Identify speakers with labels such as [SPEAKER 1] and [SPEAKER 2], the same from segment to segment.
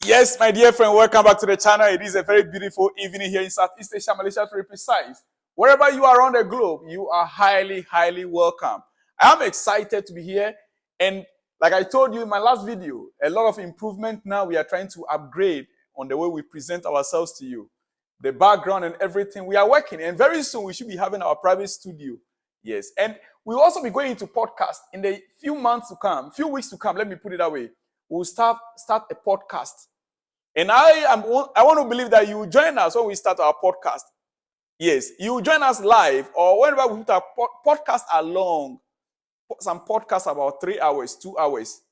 [SPEAKER 1] Yes, my dear friend, welcome back to the channel. It is a very beautiful evening here in Southeast Asia, Malaysia to be precise. Wherever you are around the globe, you are highly, highly welcome. I am excited to be here. And like I told you in my last video, a lot of improvement now. We are trying to upgrade on the way we present ourselves to you. The background and everything, we are working. And very soon we should be having our private studio. Yes. And we'll also be going into podcast in the few weeks to come. Let me put it that way. We'll start a podcast. And I want to believe that you will join us when we start our podcast. Yes, you will join us live, or whenever we put our podcasts are long. Some podcasts are about 3 hours, 2 hours.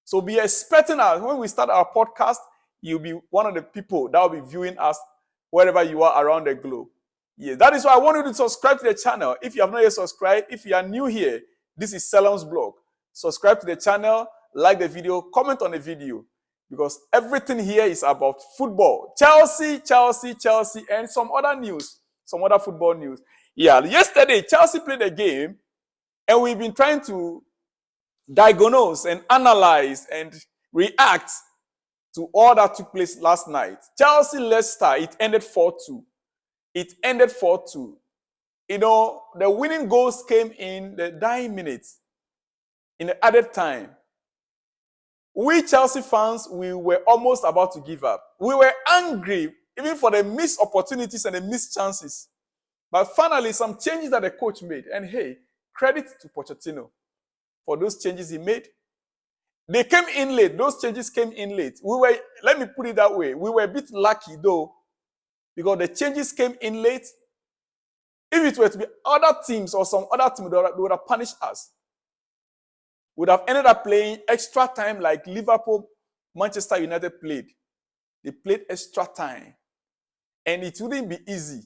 [SPEAKER 1] So be expecting us when we start our podcast. You'll be one of the people that will be viewing us wherever you are around the globe. Yes, that is why I want you to subscribe to the channel. If you have not yet subscribed, if you are new here, this is Selon's blog. Subscribe to the channel, like the video, comment on the video. Because everything here is about football. Chelsea, and some other news. Some other football news. Yeah, yesterday, Chelsea played a game. And we've been trying to diagnose and analyze and react to all that took place last night. Chelsea, Leicester, it ended 4-2. It ended 4-2. You know, the winning goals came in the dying minutes. In the added time. We Chelsea fans, we were almost about to give up. We were angry, even for the missed opportunities and the missed chances. But finally, some changes that the coach made. And hey, credit to Pochettino for those changes he made. They came in late. Those changes came in late. Let me put it that way. We were a bit lucky though, because the changes came in late. If it were to be other teams or some other team, they would have punished us. Would have ended up playing extra time like Liverpool, Manchester United played. They played extra time. And it wouldn't be easy.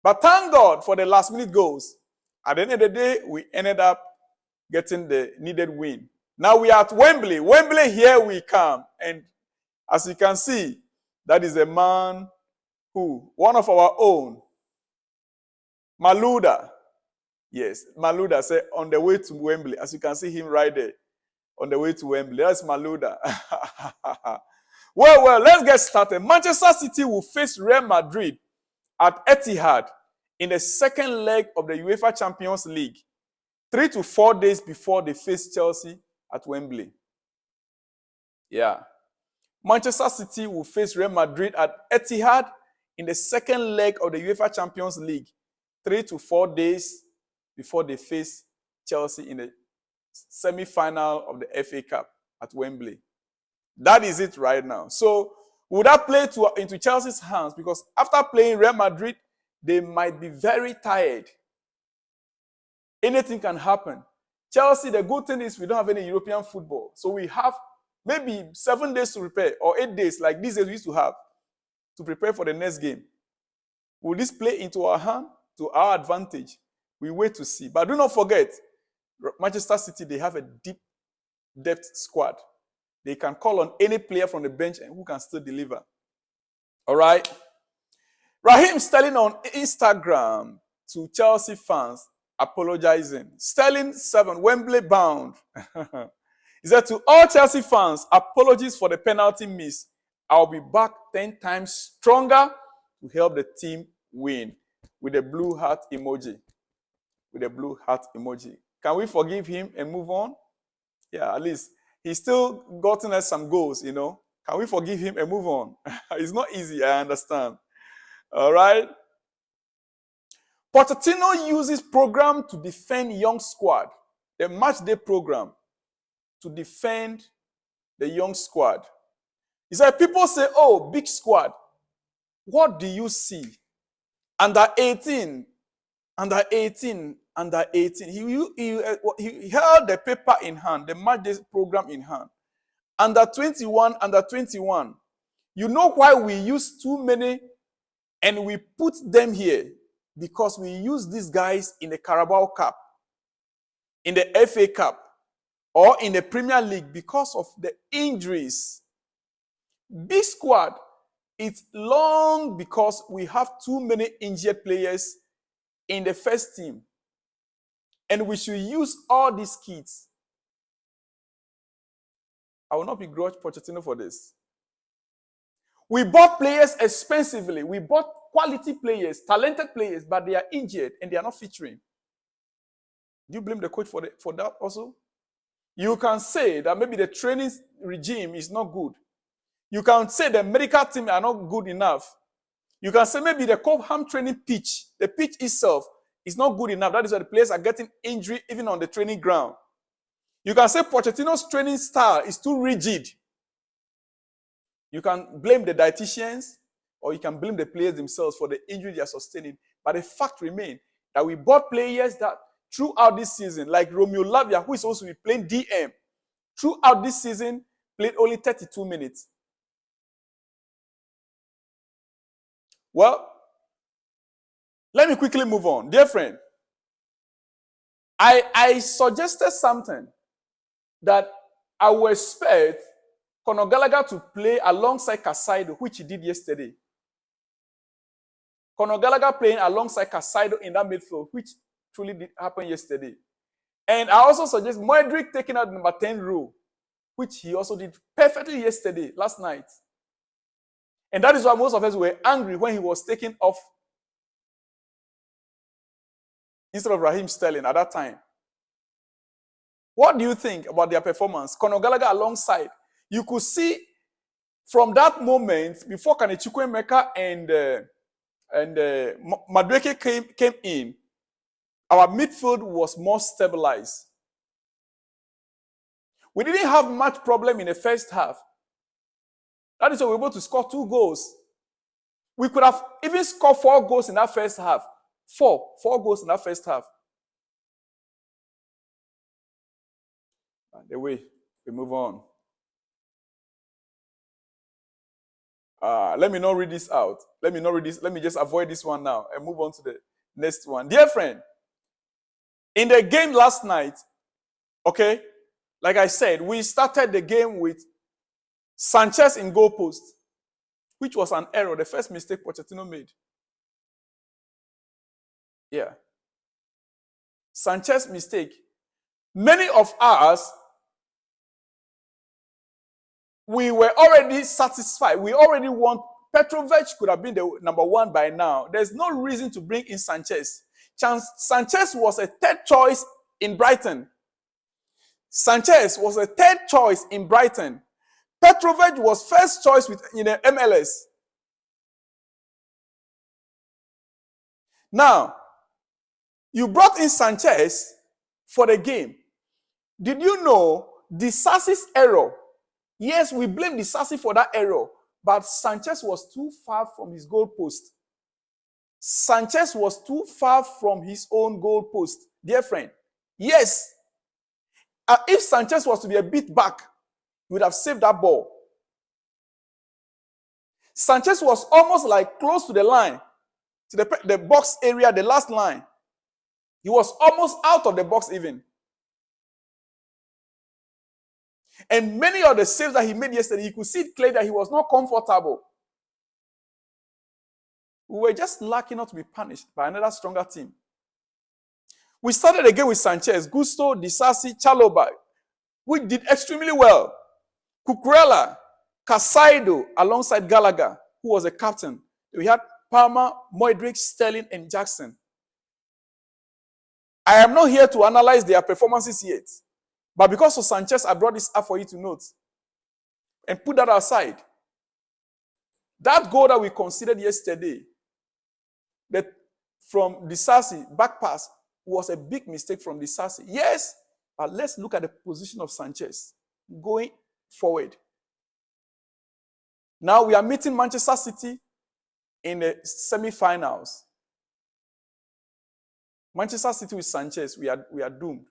[SPEAKER 1] But thank God for the last minute goals. At the end of the day, we ended up getting the needed win. Now we are at Wembley. Wembley, here we come. And as you can see, that is a man who, one of our own, Malouda. Yes, Malouda said on the way to Wembley. As you can see him right there, on the way to Wembley. That's Malouda. Well, let's get started. Manchester City will face Real Madrid at Etihad in the second leg of the UEFA Champions League, 3 to 4 days before they face Chelsea at Wembley. Yeah. Manchester City will face Real Madrid at Etihad in the second leg of the UEFA Champions League, 3 to 4 days before they face Chelsea in the semi-final of the FA Cup at Wembley. That is it right now. So, would that play into Chelsea's hands? Because after playing Real Madrid, they might be very tired. Anything can happen. Chelsea, the good thing is we don't have any European football. So we have maybe 7 days to prepare, or 8 days, like these days we used to have, to prepare for the next game. Will this play into our hand, to our advantage? We wait to see. But do not forget, Manchester City, they have a deep depth squad. They can call on any player from the bench and who can still deliver. All right? Raheem Sterling on Instagram to Chelsea fans apologizing. Sterling 7, Wembley bound. He said to all Chelsea fans, apologies for the penalty miss. I'll be back 10 times stronger to help the team win. With a blue heart emoji. With a blue heart emoji. Can we forgive him and move on? Yeah, at least he's still gotten us some goals, you know. Can we forgive him and move on? It's not easy, I understand. All right. Pochettino uses program to defend young squad. The match day program to defend the young squad. He said, people say, oh, big squad. What do you see? Under 18. Under 18. He held the paper in hand, the match day program in hand. Under 21. You know why we use too many and we put them here? Because we use these guys in the Carabao Cup, in the FA Cup, or in the Premier League because of the injuries. Big squad, it's long because we have too many injured players in the first team. And we should use all these kids. I will not begrudge Pochettino for this. We bought players expensively. We bought quality players, talented players, but they are injured and they are not featuring. Do you blame the coach for that also? You can say that maybe the training regime is not good. You can say the medical team are not good enough. You can say maybe the Cobham training pitch, the pitch itself, is not good enough. That is why the players are getting injury even on the training ground. You can say Pochettino's training style is too rigid. You can blame the dietitians or you can blame the players themselves for the injury they are sustaining. But the fact remains that we bought players that throughout this season, like Romeo Lavia, who is supposed to be playing DM, throughout this season, played only 32 minutes. Well, let me quickly move on. Dear friend, I suggested something that I will expect Conor Gallagher to play alongside Casado, which he did yesterday. Conor Gallagher playing alongside Casado in that midfield, which truly did happen yesterday. And I also suggest Modric taking out the number 10 role, which he also did perfectly yesterday, last night. And that is why most of us were angry when he was taken off instead of Raheem Sterling at that time. What do you think about their performance? Conor Gallagher alongside. You could see from that moment, before Kane Chukwuemeka and Madueke came in, our midfield was more stabilized. We didn't have much problem in the first half. That is why we were able to score 2 goals. We could have even scored 4 goals in that first half. 4 goals in that first half. The way we move on. Let me not read this out. Let me just avoid this one now and move on to the next one. Dear friend, in the game last night, okay, like I said, we started the game with Sanchez in goal post, which was an error, the first mistake Pochettino made. Yeah. Sanchez mistake. Many of us, we were already satisfied. We already want Petrovic could have been the number 1 by now. There's no reason to bring in Sanchez. Sanchez was a 3rd choice in Brighton. Sanchez was a 3rd choice in Brighton. Petrovic was 1st choice in the MLS. Now, you brought in Sanchez for the game. Did you know Disasi's error? Yes, we blame Disasi for that error, but Sanchez was too far from his goal post. Sanchez was too far from his own goal post. Dear friend, yes. If Sanchez was to be a bit back, he would have saved that ball. Sanchez was almost like close to the line, to the box area, the last line. He was almost out of the box even. And many of the saves that he made yesterday, you could see clearly that he was not comfortable. We were just lucky not to be punished by another stronger team. We started again with Sanchez, Gusto, Disasi, Chalobah, which did extremely well. Cucurella, Casado, alongside Gallagher, who was a captain. We had Palmer, Modric, Sterling, and Jackson. I am not here to analyze their performances yet. But because of Sanchez, I brought this up for you to note. And put that aside. That goal that we considered yesterday, that from Disasi, back pass, was a big mistake from Disasi. Yes, but let's look at the position of Sanchez going forward. Now we are meeting Manchester City in the semi-finals. Manchester City with Sanchez, we are doomed.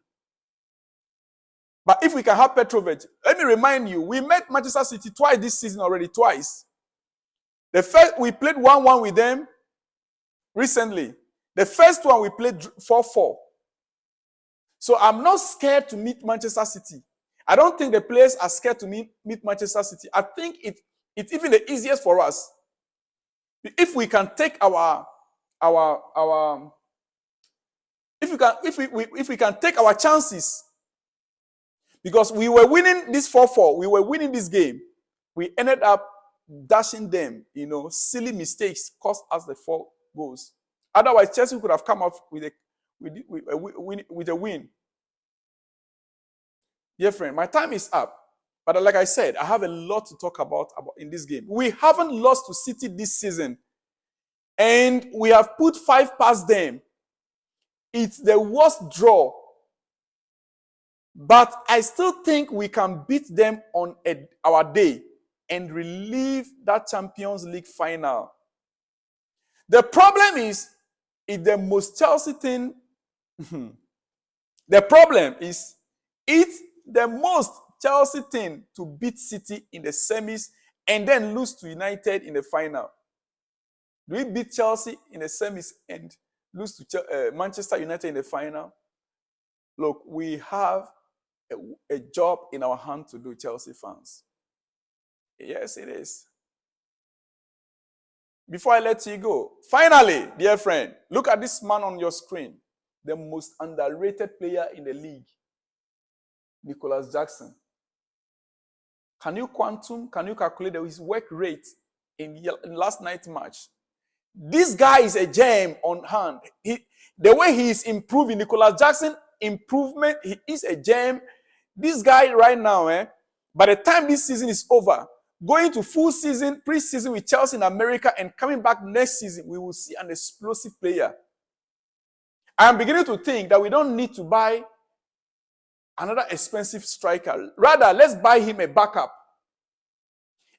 [SPEAKER 1] But if we can have Petrovic, let me remind you, we met Manchester City twice this season already, twice. The first, we played 1-1 with them recently. The first one we played 4-4. So I'm not scared to meet Manchester City. I don't think the players are scared to meet Manchester City. I think it's even the easiest for us. If we can take if we can take our chances, because we were winning this 4-4, we were winning this game. We ended up dashing them, silly mistakes cost us the 4 goals. Otherwise, Chelsea could have come out with a win. Dear friend, my time is up. But like I said, I have a lot to talk about in this game. We haven't lost to City this season. And we have put 5 past them. It's the worst draw. But I still think we can beat them on our day and relieve that Champions League final. The problem is, it's the most Chelsea thing. The problem is, it's the most Chelsea thing to beat City in the semis and then lose to United in the final. Do we beat Chelsea in the semis and lose to Manchester United in the final? Look, we have a job in our hand to do, Chelsea fans. Yes, it is. Before I let you go, finally, dear friend, look at this man on your screen. The most underrated player in the league, Nicolas Jackson. Can you calculate his work rate in last night's match? This guy is a gem on hand. The way he is improving, Nicolas Jackson improvement, he is a gem. This guy right now, by the time this season is over, going to full season, pre-season with Chelsea in America and coming back next season, we will see an explosive player. I am beginning to think that we don't need to buy another expensive striker. Rather, let's buy him a backup.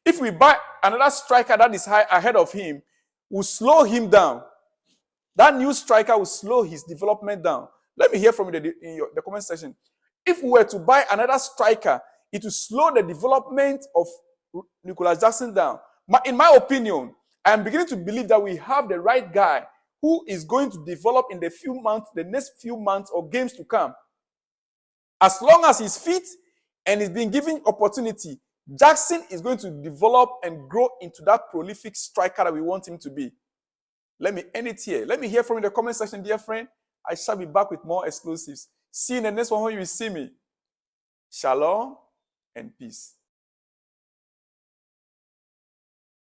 [SPEAKER 1] If we buy another striker that is high ahead of him, we'll slow him down. That new striker will slow his development down. Let me hear from you in the comment section. If we were to buy another striker, it will slow the development of Nicolas Jackson down. In my opinion, I am beginning to believe that we have the right guy who is going to develop in the next few months or games to come. As long as he's fit and is being given opportunity, Jackson is going to develop and grow into that prolific striker that we want him to be. Let me end it here. Let me hear from you in the comment section, dear friend. I shall be back with more exclusives. See you in the next one when you see me. Shalom and peace.